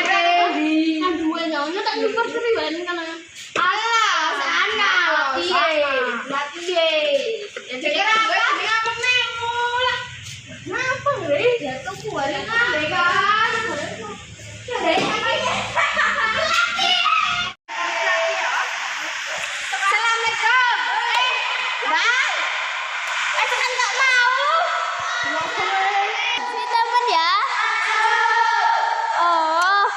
Kan dua nyonya tak lupa seriwan kan ya. Alah, sana latih. Ya kira apa nemu lah. Kenapa ngeri? Ya tuh kuali kan, kan. Jadi apa ya? Assalamualaikum. Bang. Kan nggak mau. Si temen ya. Oh.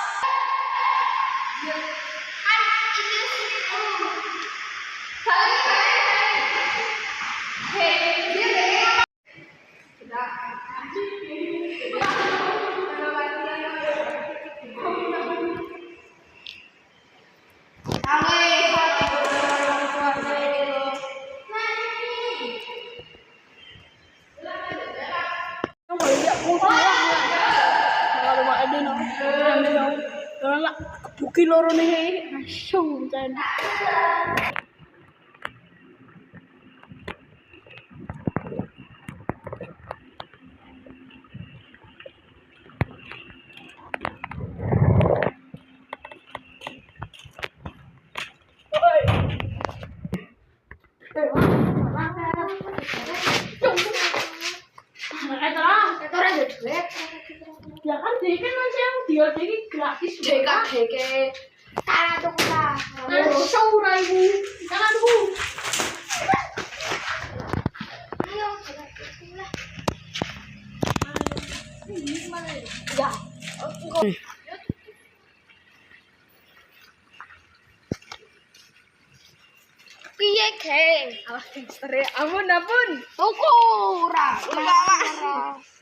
Buki loro nih, asyung kan. Ya kan dia kan masih yang dia gratis DKDK. Karena tuh kita. show ibu jangan bu Ayo, ya. Piye ke? awas gangster ya ampun Ukuran.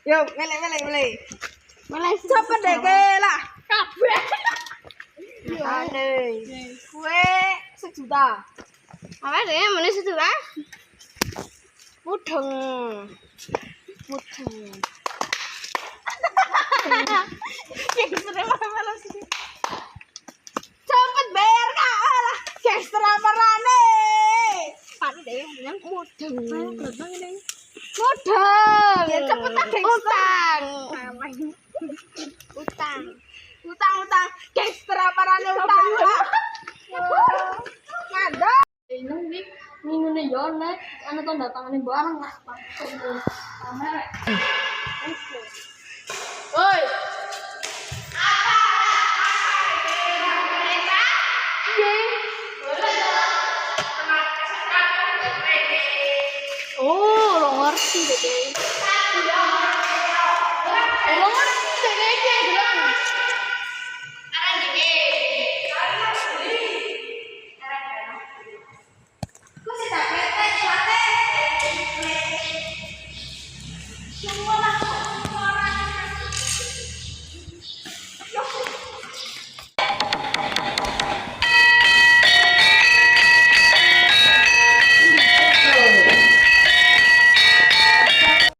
yo melek Mulai siapa deh lah kabeh Ane. kue 1 juta Apa deh? Mana situ lah? mudeng gangster malah sih cepet bayar kak lah gangster amarane Pak deh, yang mudeng. ini Mudeng. Ya, cepetan, gangster. Utang. gangster amarane utang ngada ini ngene yo nek ana tanda tangane barang lah kamera oi oh lo ngerti deh